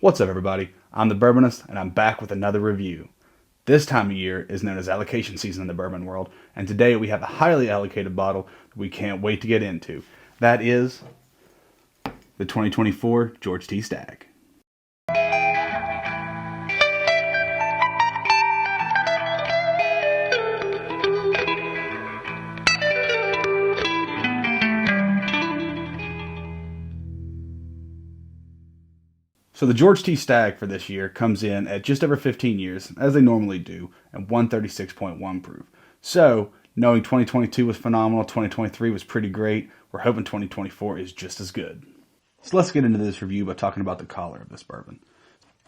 What's up, everybody? I'm the Bourbonist, and I'm back with another review. This time of year is known as allocation season in the bourbon world, and today we have a highly allocated bottle that we can't wait to get into. That is the 2024 George T. Stagg. So the George T. Stagg for this year comes in at just over 15 years, as they normally do, at 136.1 proof. So, knowing 2022 was phenomenal, 2023 was pretty great, we're hoping 2024 is just as good. So let's get into this review by talking about the color of this bourbon.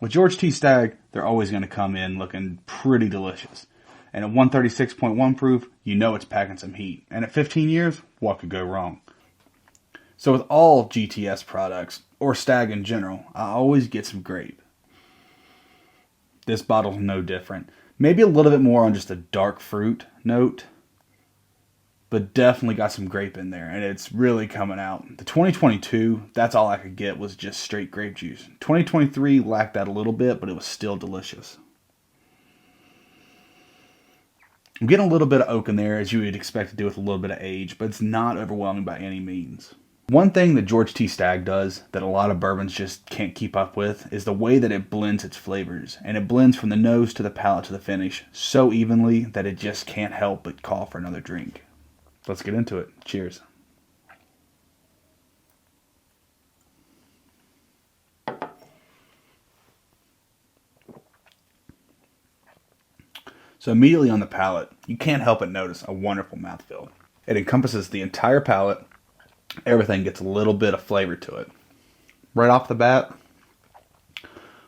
With George T. Stagg, they're always going to come in looking pretty delicious. And at 136.1 proof, you know it's packing some heat. And at 15 years, what could go wrong? So with all GTS products, or Stagg in general, I always get some grape. This bottle's no different. Maybe a little bit more on just a dark fruit note, but definitely got some grape in there, and it's really coming out. The 2022, that's all I could get was just straight grape juice. 2023 lacked that a little bit, but it was still delicious. I'm getting a little bit of oak in there, as you would expect to do with a little bit of age, but it's not overwhelming by any means. One thing that George T. Stagg does that a lot of bourbons just can't keep up with is the way that it blends its flavors. And it blends from the nose to the palate to the finish so evenly that it just can't help but call for another drink. Let's get into it. Cheers. So immediately on the palate, you can't help but notice a wonderful mouthfeel. It encompasses the entire palate. Everything gets a little bit of flavor to it. Right off the bat,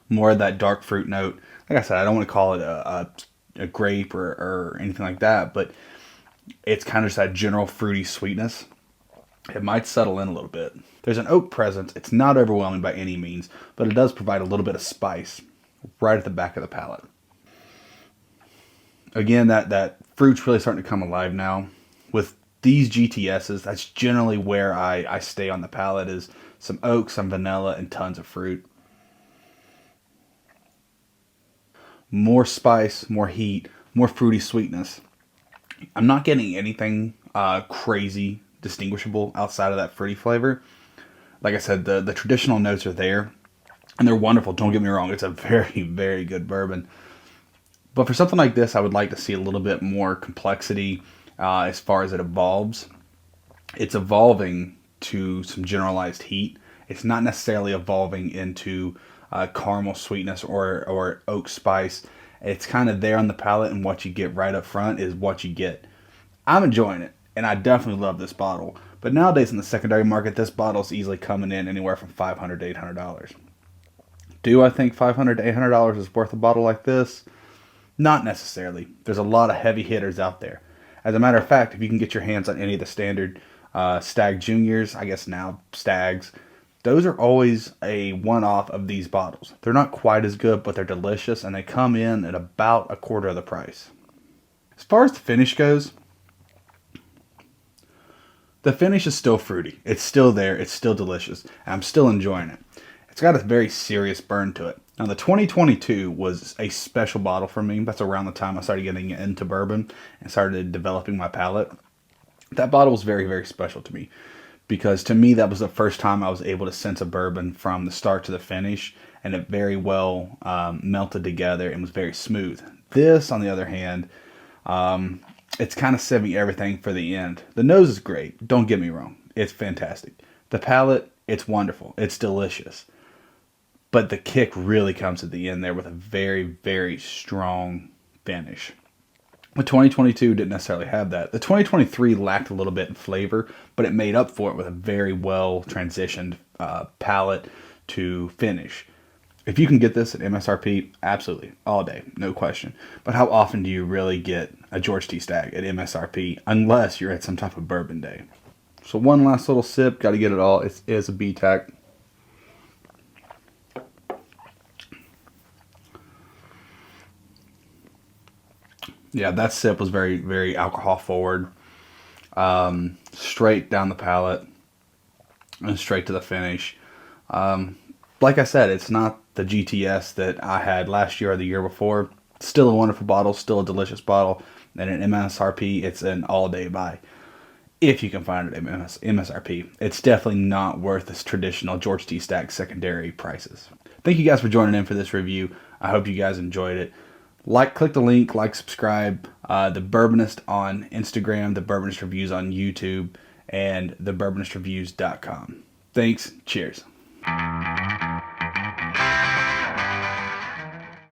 more of that dark fruit note. Like I said, I don't want to call it a grape or anything like that, but it's kind of just that general fruity sweetness. It might settle in a little bit. There's an oak presence. It's not overwhelming by any means, but it does provide a little bit of spice right at the back of the palate. Again, that fruit's really starting to come alive now. With these GTSs, that's generally where I stay on the palate, is some oak, some vanilla, and tons of fruit. More spice, more heat, more fruity sweetness. I'm not getting anything crazy distinguishable outside of that fruity flavor. Like I said, the traditional notes are there, and they're wonderful. Don't get me wrong. It's a very, very good bourbon. But for something like this, I would like to see a little bit more complexity as far as it evolves. It's evolving to some generalized heat. It's not necessarily evolving into caramel sweetness or oak spice. It's kind of there on the palate, and what you get right up front is what you get. I'm enjoying it, and I definitely love this bottle. But nowadays in the secondary market, this bottle's easily coming in anywhere from $500 to $800. Do I think $500 to $800 is worth a bottle like this? Not necessarily. There's a lot of heavy hitters out there. As a matter of fact, if you can get your hands on any of the standard Stagg Juniors, I guess now Staggs, those are always a one-off of these bottles. They're not quite as good, but they're delicious, and they come in at about a quarter of the price. As far as the finish goes, the finish is still fruity. It's still there. It's still delicious, and I'm still enjoying it. It's got a very serious burn to it. Now, the 2022 was a special bottle for me. That's around the time I started getting into bourbon and started developing my palate. That bottle was very, very special to me because to me, that was the first time I was able to sense a bourbon from the start to the finish, and it very well melted together and was very smooth. This, on the other hand, it's kind of saving everything for the end. The nose is great. Don't get me wrong. It's fantastic. The palate, it's wonderful. It's delicious. But the kick really comes at the end there with a very, very strong finish. The 2022 didn't necessarily have that. The 2023 lacked a little bit in flavor, but it made up for it with a very well transitioned palate to finish. If you can get this at MSRP, absolutely, all day, no question. But how often do you really get a George T. Stagg at MSRP unless you're at some type of bourbon day? So one last little sip, got to get it all. It is a BTAC. Yeah, that sip was very, very alcohol forward. Straight down the palate and straight to the finish. like I said, it's not the GTS that I had last year or the year before. Still a wonderful bottle, still a delicious bottle, and an MSRP, it's an all-day buy. If you can find it at MSRP. It's definitely not worth its traditional George T. Stagg secondary prices. Thank you guys for joining in for this review. I hope you guys enjoyed it. Click the link, subscribe. The Bourbonist on Instagram, the Bourbonist Reviews on YouTube, and the BourbonistReviews.com. Thanks. Cheers.